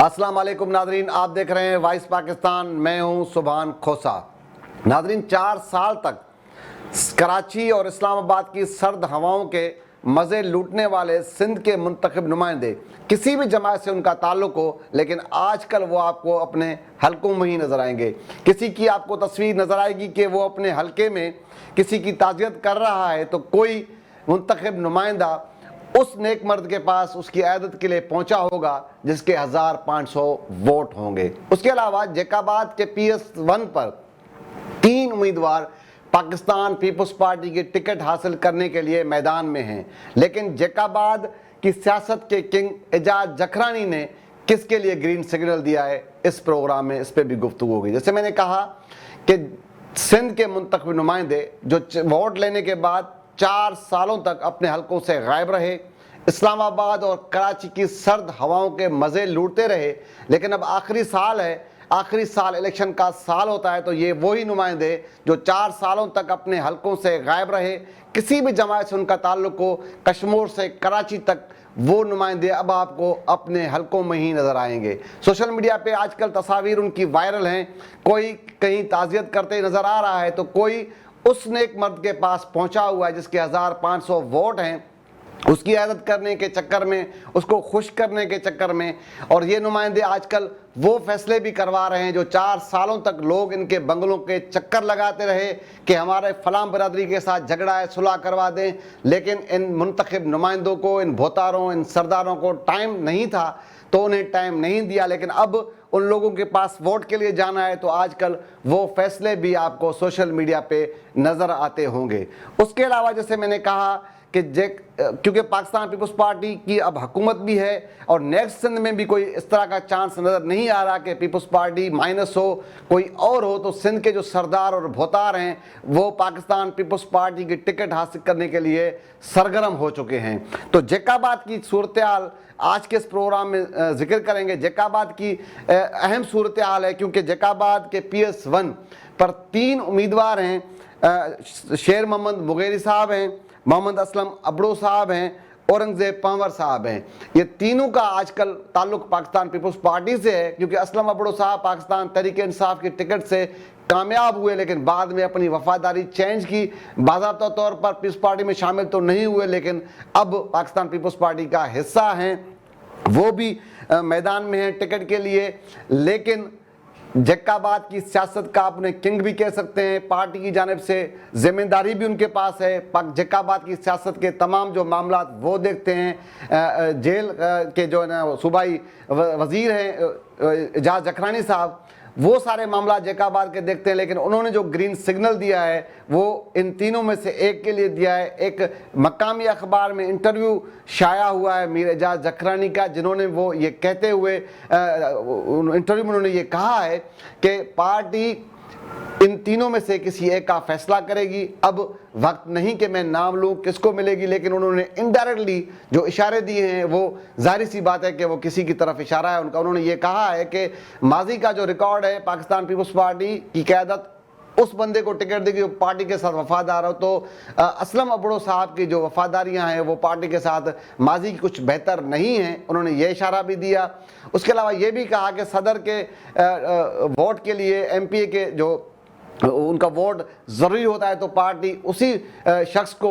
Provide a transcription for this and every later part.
अस्सलाम वालेकुम नादरीन, आप देख रहे हैं वॉइस पाकिस्तान। मैं हूं सुभान खोसा। नादरीन, 4 साल तक कराची और इस्लामाबाद की सर्द हवाओं के मज़े लूटने वाले सिंध के मुंतखब नुमाइंदे, किसी भी जमात से उनका ताल्लुक हो, लेकिन आजकल वो आपको अपने हलकों में ही नज़र आएंगे। किसी की आपको तस्वीर नज़र आएगी कि वो अपने हलके में किसी की ताज़ियत कर रहा है तो कोई मुंतखब नुमाइंदा उस नेक मर्द के पास उसकी आयदत के लिए पहुंचा होगा जिसके 1500 वोट होंगे। उसके अलावा जैकाबाद के PS1 पर 3 उम्मीदवार पाकिस्तान पीपल्स पार्टी की टिकट हासिल करने के लिए मैदान में हैं, लेकिन जैकाबाद की सियासत के किंग एजाज जखरानी ने किसके लिए ग्रीन सिग्नल दिया है, इस प्रोग्राम में इस पर भी गुफ्तगू होगी। जैसे मैंने कहा कि सिंध के मुंतखब नुमाइंदे जो वोट लेने के बाद 4 सालों तक अपने हलकों से गायब रहे, इस्लामाबाद और कराची की सर्द हवाओं के मज़े लूटते रहे, लेकिन अब आखिरी साल है, आखिरी साल इलेक्शन का साल होता है, तो ये वही नुमाइंदे जो 4 सालों तक अपने हलकों से गायब रहे, किसी भी जमात से उनका ताल्लुक हो, कश्मीर से कराची तक, वो नुमाइंदे अब आपको अपने हलकों में ही नज़र आएंगे। सोशल मीडिया पे आजकल तस्वीर उनकी वायरल हैं, कोई कहीं ताज़ियत करते नज़र आ रहा है तो कोई उस नेक मर्द के पास पहुंचा हुआ है जिसके 1500 वोट हैं, उसकी आयदत करने के चक्कर में, उसको खुश करने के चक्कर में। और ये नुमाइंदे आजकल वो फैसले भी करवा रहे हैं जो 4 सालों तक लोग इनके बंगलों के चक्कर लगाते रहे कि हमारे फलां बरादरी के साथ झगड़ा है, सुलह करवा दें, लेकिन इन मुंतखब नुमाइंदों को, इन भोतारों, इन सरदारों को टाइम नहीं था तो उन्हें टाइम नहीं दिया। लेकिन अब उन लोगों के पास वोट के लिए जाना है तो आजकल वो फैसले भी आपको सोशल मीडिया पे नज़र आते होंगे। उसके अलावा जैसे मैंने कहा कि क्योंकि पाकिस्तान पीपल्स पार्टी की अब हुकूमत भी है और नेक्स्ट सिंध में भी कोई इस तरह का चांस नज़र नहीं आ रहा कि पीपल्स पार्टी माइनस हो, कोई और हो, तो सिंध के जो सरदार और भोतार हैं वो पाकिस्तान पीपल्स पार्टी की टिकट हासिल करने के लिए सरगर्म हो चुके हैं। तो जैकाबाद की सूरत हाल आज के इस प्रोग्राम में जिक्र करेंगे। जैकाबाद की अहम सूरत हाल है क्योंकि जैकाबाद के PS1 पर 3 उम्मीदवार हैं। शेर मोहम्मद मुगेरी साहब हैं, मोहम्मद असलम अबड़ो साहब हैं, औरंगजेब पंवर साहब हैं। ये तीनों का आजकल ताल्लुक पाकिस्तान पीपल्स पार्टी से है क्योंकि असलम अबड़ो साहब पाकिस्तान तहरीक इंसाफ की टिकट से कामयाब हुए, लेकिन बाद में अपनी वफादारी चेंज की, बाज़ाब्ता तौर पर पीपल्स पार्टी में शामिल तो नहीं हुए, लेकिन अब पाकिस्तान पीपल्स पार्टी का हिस्सा हैं, वो भी मैदान में हैं टिकट के लिए। लेकिन जैकाबाद की सियासत का अपने किंग भी कह सकते हैं, पार्टी की जानिब से जिम्मेदारी भी उनके पास है। जैकाबाद की सियासत के तमाम जो मामला वो देखते हैं। जेल के जो है ना सूबाई वज़ीर हैं एजाज जखरानी साहब, वो सारे मामला जैकाबाद के देखते हैं, लेकिन उन्होंने जो ग्रीन सिग्नल दिया है वो इन तीनों में से एक के लिए दिया है। एक मकामी अखबार में इंटरव्यू शाया हुआ है मीर एजाज जखरानी का, जिन्होंने वो ये कहते हुए इंटरव्यू में उन्होंने ये कहा है कि पार्टी इन तीनों में से किसी एक का फैसला करेगी। अब वक्त नहीं कि मैं नाम लूँ किसको मिलेगी, लेकिन उन्होंने इनडायरेक्टली जो इशारे दिए हैं वो जाहिर सी बात है कि वो किसी की तरफ इशारा है उनका। उन्होंने ये कहा है कि माजी का जो रिकॉर्ड है पाकिस्तान पीपल्स पार्टी की क़यादत उस बंदे को टिकट देगी जो पार्टी के साथ वफादार हो। तो असलम अबड़ो साहब की जो वफादारियां हैं वो पार्टी के साथ माजी की कुछ बेहतर नहीं हैं, उन्होंने ये इशारा भी दिया। उसके अलावा ये भी कहा कि सदर के वोट के लिए MPA के जो उनका वोट ज़रूरी होता है तो पार्टी उसी शख्स को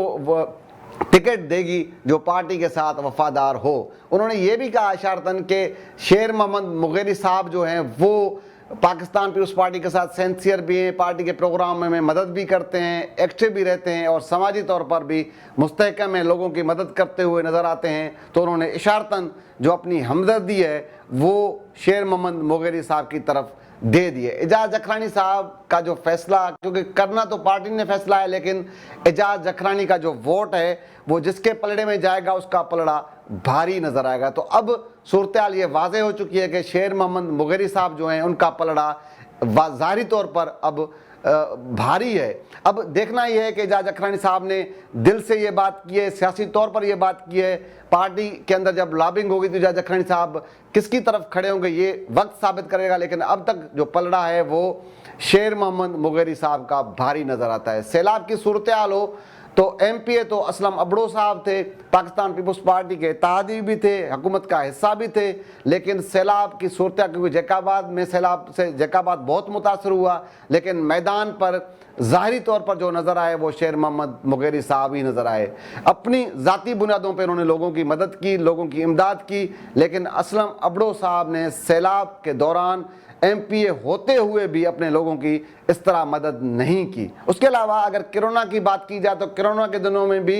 टिकट देगी जो पार्टी के साथ वफादार हो। उन्होंने ये भी कहा इशारतन कि शेर मोहम्मद मुगेरी साहब जो हैं वो पाकिस्तान पीपल्स पार्टी के साथ सेंसियर भी हैं, पार्टी के प्रोग्राम में मदद भी करते हैं, एक्टिव भी रहते हैं और समाजी तौर पर भी मुस्तहकम है, लोगों की मदद करते हुए नज़र आते हैं। तो उन्होंने इशारतन जो अपनी हमदर्दी है वो शेर मोहम्मद मुगेरी साहब की तरफ दे दिए। एजाज जखरानी साहब का जो फैसला, क्योंकि करना तो पार्टी ने फैसला है, लेकिन एजाज जखरानी का जो वोट है वो जिसके पलड़े में जाएगा उसका पलड़ा भारी नजर आएगा। तो अब सूरत हाल ये वाज़े हो चुकी है कि शेर मोहम्मद मुगेरी साहब जो हैं उनका पलड़ा ज़ाहिरी तौर पर अब भारी है। अब देखना यह है कि एजाज जखरानी साहब ने दिल से ये बात की है, सियासी तौर पर यह बात की है, पार्टी के अंदर जब लॉबिंग होगी तो एजाज जखरानी साहब किसकी तरफ खड़े होंगे ये वक्त साबित करेगा। लेकिन अब तक जो पलड़ा है वो शेर मोहम्मद मुगेरी साहब का भारी नज़र आता है। सैलाब की सूरत हाल हो तो MPA तो असलम अबड़ो साहब थे, पाकिस्तान पीपल्स पार्टी के इत्तेहादी भी थे, हुकूमत का हिस्सा भी थे, लेकिन सैलाब की सूरत, क्योंकि जैकाबाद में सैलाब से जैकाबाद बहुत मुतासर हुआ, लेकिन मैदान पर ज़ाहरी तौर पर जो नज़र आए वो शेर मोहम्मद मुगेरी साहब ही नज़र आए। अपनी ज़ाती बुनियादों पर उन्होंने लोगों की मदद की, लोगों की इमदाद की, लेकिन असलम अबड़ो साहब ने सैलाब के दौरान MPA होते हुए भी अपने लोगों की इस तरह मदद नहीं की। उसके अलावा अगर कोरोना की बात की जाए तो कोरोना के दिनों में भी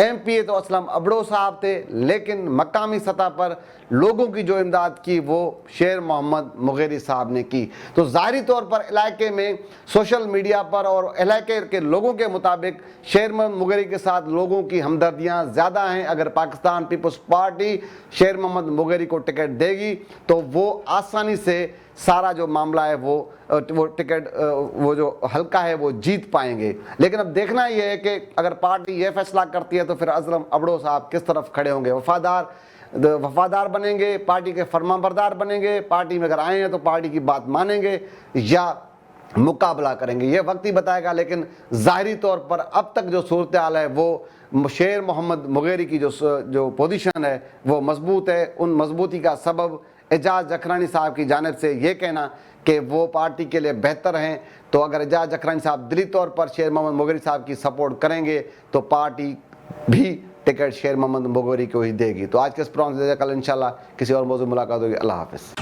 MPA तो असलम अबड़ो साहब थे, लेकिन मकामी सतह पर लोगों की जो इमदाद की वो शेर मोहम्मद मुगेरी साहब ने की। तो ज़ाहिरी तौर पर इलाके में सोशल मीडिया पर और इलाके के लोगों के मुताबिक शेर मोहम्मद मुगेरी के साथ लोगों की हमदर्दियाँ ज़्यादा हैं। अगर पाकिस्तान पीपल्स पार्टी शेर मोहम्मद मुगेरी को टिकट देगी तो वो आसानी से सारा जो मामला है वो टिकट वो जो हल्का है वो जीत पाएंगे। लेकिन अब देखना ये है कि अगर पार्टी ये फैसला करती है तो फिर असलम अबड़ो साहब किस तरफ खड़े होंगे, वफादार बनेंगे, पार्टी के फरमाबरदार बनेंगे, पार्टी में अगर आए हैं तो पार्टी की बात मानेंगे या मुकाबला करेंगे, ये वक्त ही बताएगा। लेकिन ज़ाहिरी तौर पर अब तक जो सूरत हाल है वो शेर मोहम्मद मुगेरी की जो पोजीशन है वो मजबूत है। उन मजबूती का सबब एजाज जखरानी साहब की जानिब से ये कहना कि वो पार्टी के लिए बेहतर हैं। तो अगर एजाज जखरानी साहब दिली तौर पर शेर मोहम्मद मुगेरी साहब की सपोर्ट करेंगे तो पार्टी भी टिकट शेर मोहम्मद मुगेरी को ही देगी। तो आज के इस प्रोग्राम से कल इंशाल्लाह किसी और मौजूद मुलाकात होगी। अल्लाह हाफ़िज़।